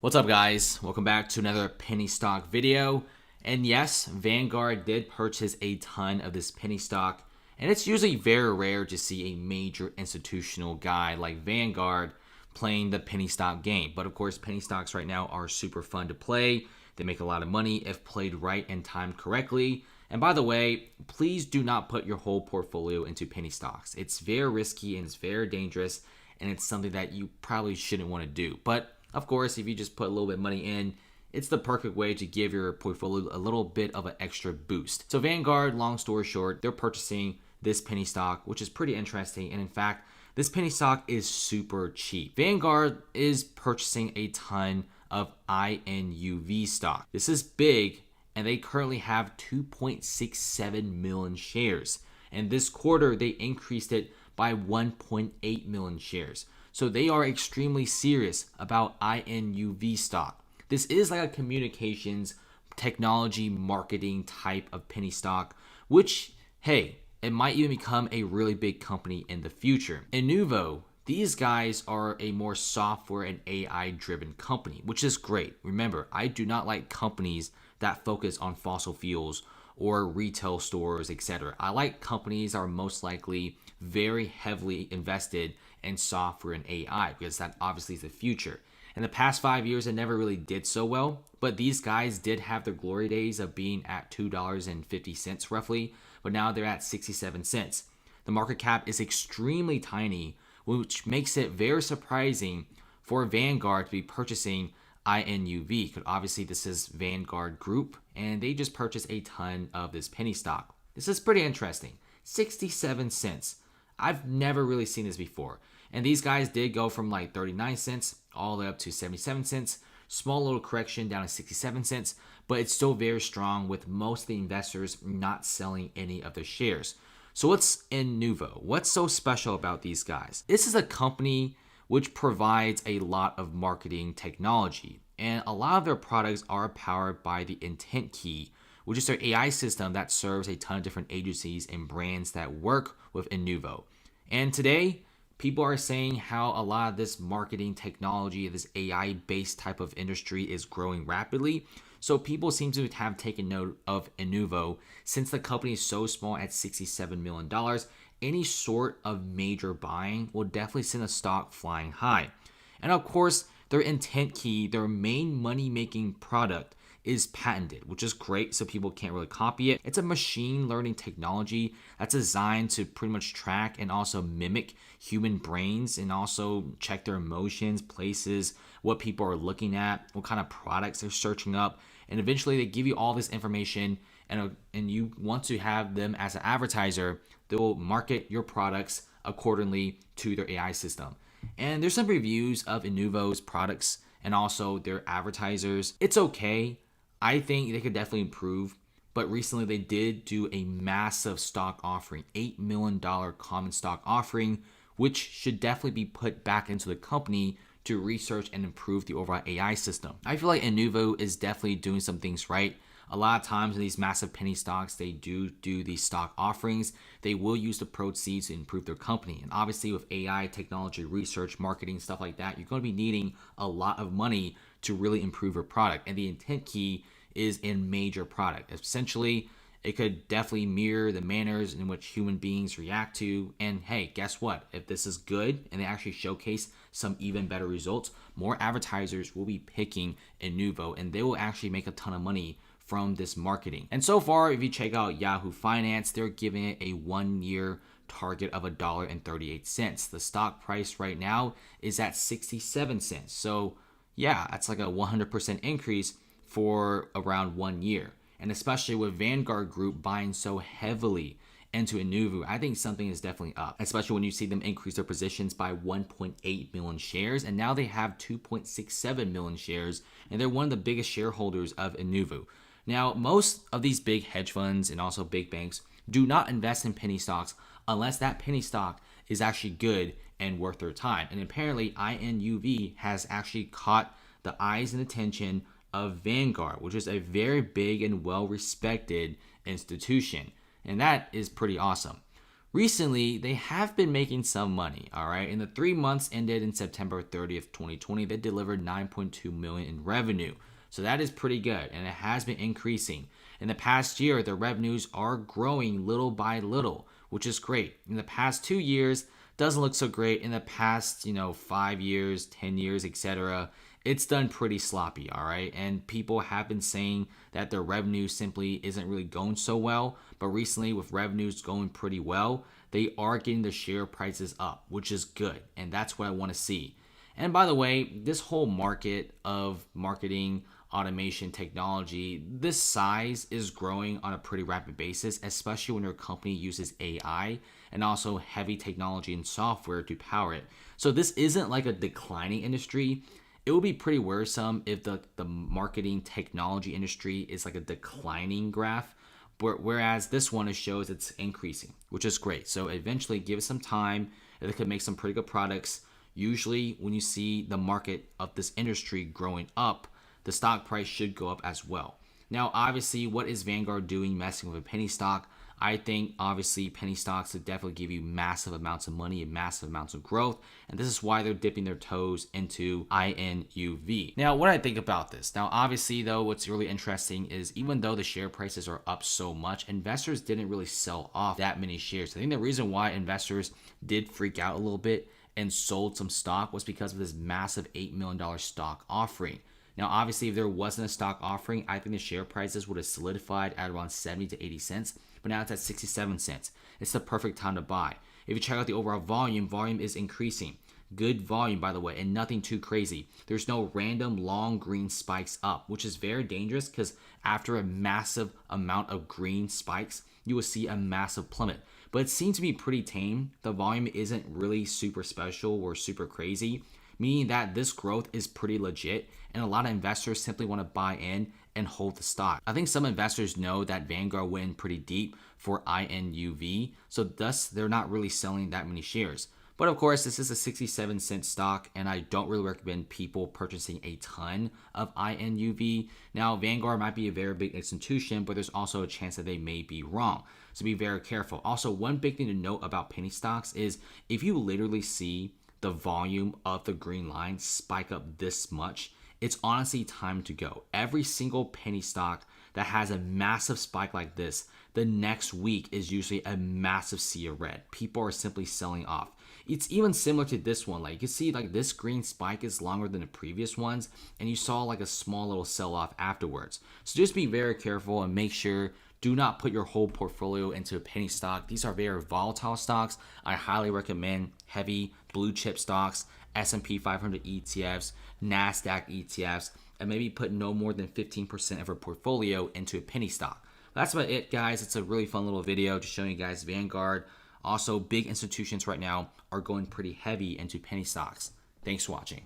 What's up, guys? Welcome back to another penny stock video. And yes, Vanguard did purchase a ton of this penny stock, and it's usually very rare to see a major institutional guy like Vanguard playing the penny stock game. But of course, penny stocks right now are super fun to play. They make a lot of money if played right and timed correctly. And by the way, please do not put your whole portfolio into penny stocks. It's very risky and it's very dangerous, and it's something that you probably shouldn't want to do. But of course, if you just put a little bit of money in, it's the perfect way to give your portfolio a little bit of an extra boost. So Vanguard, long story short, they're purchasing this penny stock, which is pretty interesting. And in fact, this penny stock is super cheap. Vanguard is purchasing a ton of INUV stock. This is big, and they currently have 2.67 million shares. And this quarter, they increased it by 1.8 million shares. So they are extremely serious about INUV stock. This is like a communications, technology, marketing type of penny stock, which, hey, it might even become a really big company in the future. Inuvo, these guys are a more software and AI driven company, which is great. Remember, I do not like companies that focus on fossil fuels or retail stores, etc. I like companies that are most likely very heavily invested in software and AI, because that obviously is the future. In the past 5 years, it never really did so well, but these guys did have their glory days of being at $2.50 roughly, but now they're at 67 cents. The market cap is extremely tiny, which makes it very surprising for Vanguard to be purchasing INUV, because obviously this is Vanguard Group, and they just purchased a ton of this penny stock. This is pretty interesting. 67 cents. I've never really seen this before. And these guys did go from like 39 cents all the way up to 77 cents. Small little correction down to 67 cents, but it's still very strong, with most of the investors not selling any of their shares. So what's Inuvo? What's so special about these guys? This is a company which provides a lot of marketing technology, and a lot of their products are powered by the Intent Key, which is their AI system that serves a ton of different agencies and brands that work with Inuvo. And today, people are saying how a lot of this marketing technology, this AI-based type of industry is growing rapidly. So people seem to have taken note of Inuvo. Since the company is so small at $67 million, any sort of major buying will definitely send a stock flying high. And of course, their Intent Key, their main money-making product, is patented, which is great, so people can't really copy it. It's a machine learning technology that's designed to pretty much track and also mimic human brains, and also check their emotions, places, what people are looking at, what kind of products they're searching up, and eventually they give you all this information, and you want to have them as an advertiser. They will market your products accordingly to their AI system. And there's some reviews of Inuvo's products and also their advertisers. It's okay. I think they could definitely improve, but recently they did do a massive stock offering, $8 million common stock offering, which should definitely be put back into the company to research and improve the overall AI system. I feel like Inuvo is definitely doing some things right. A lot of times in these massive penny stocks, they do these stock offerings. They will use the proceeds to improve their company. And obviously with AI, technology, research, marketing, stuff like that, you're going to be needing a lot of money to really improve your product. And the Intent Key is a major product. Essentially, it could definitely mirror the manners in which human beings react to. And hey, guess what? If this is good and they actually showcase some even better results, more advertisers will be picking Inuvo, and they will actually make a ton of money from this marketing. And so far, if you check out Yahoo Finance, they're giving it a 1 year target of $1.38. The stock price right now is at 67 cents. So yeah, that's like a 100% increase for around 1 year. And especially with Vanguard Group buying so heavily into Inuvo, I think something is definitely up, especially when you see them increase their positions by 1.8 million shares, and now they have 2.67 million shares, and they're one of the biggest shareholders of Inuvo. Now, most of these big hedge funds and also big banks do not invest in penny stocks unless that penny stock is actually good and worth their time. And apparently, INUV has actually caught the eyes and attention of Vanguard, which is a very big and well-respected institution. And that is pretty awesome. Recently, they have been making some money, all right? In the 3 months ended in September 30th, 2020, they delivered 9.2 million in revenue. So that is pretty good, and it has been increasing. In the past year, their revenues are growing little by little, which is great. In the past 2 years, doesn't look so great. In the past, 5 years, 10 years, etc., it's done pretty sloppy, all right? And people have been saying that their revenue simply isn't really going so well. But recently, with revenues going pretty well, they are getting the share prices up, which is good. And that's what I want to see. And by the way, this whole market of marketing, automation, technology, this size is growing on a pretty rapid basis, especially when your company uses AI and also heavy technology and software to power it. So this isn't like a declining industry. It would be pretty worrisome if the marketing technology industry is like a declining graph, whereas this one shows it's increasing, which is great. So eventually give it some time. They could make some pretty good products. Usually when you see the market of this industry growing up, the stock price should go up as well. Now, obviously, what is Vanguard doing messing with a penny stock? I think obviously penny stocks will definitely give you massive amounts of money and massive amounts of growth. And this is why they're dipping their toes into INUV. Now, what I think about this? Now, obviously, though, what's really interesting is even though the share prices are up so much, investors didn't really sell off that many shares. I think the reason why investors did freak out a little bit and sold some stock was because of this massive $8 million stock offering. Now, obviously, if there wasn't a stock offering, I think the share prices would have solidified at around 70 to 80 cents, but now it's at 67 cents. It's the perfect time to buy. If you check out the overall volume is increasing. Good volume, by the way, and nothing too crazy. There's no random long green spikes up, which is very dangerous because after a massive amount of green spikes, you will see a massive plummet. But it seems to be pretty tame. The volume isn't really super special or super crazy, meaning that this growth is pretty legit and a lot of investors simply want to buy in and hold the stock. I think some investors know that Vanguard went pretty deep for INUV, so thus they're not really selling that many shares. But of course, this is a 67-cent stock, and I don't really recommend people purchasing a ton of INUV. Now, Vanguard might be a very big institution, but there's also a chance that they may be wrong. So be very careful. Also, one big thing to note about penny stocks is if you literally see the volume of the green line spike up this much, it's honestly time to go. Every single penny stock that has a massive spike like this, the next week is usually a massive sea of red. People are simply selling off. It's even similar to this one. Like you can see like this green spike is longer than the previous ones, and you saw like a small little sell off afterwards. So just be very careful and make sure do not put your whole portfolio into a penny stock. These are very volatile stocks. I highly recommend heavy blue chip stocks, S&P 500 ETFs, NASDAQ ETFs, and maybe put no more than 15% of your portfolio into a penny stock. That's about it, guys. It's a really fun little video just showing you guys Vanguard. Also, big institutions right now are going pretty heavy into penny stocks. Thanks for watching.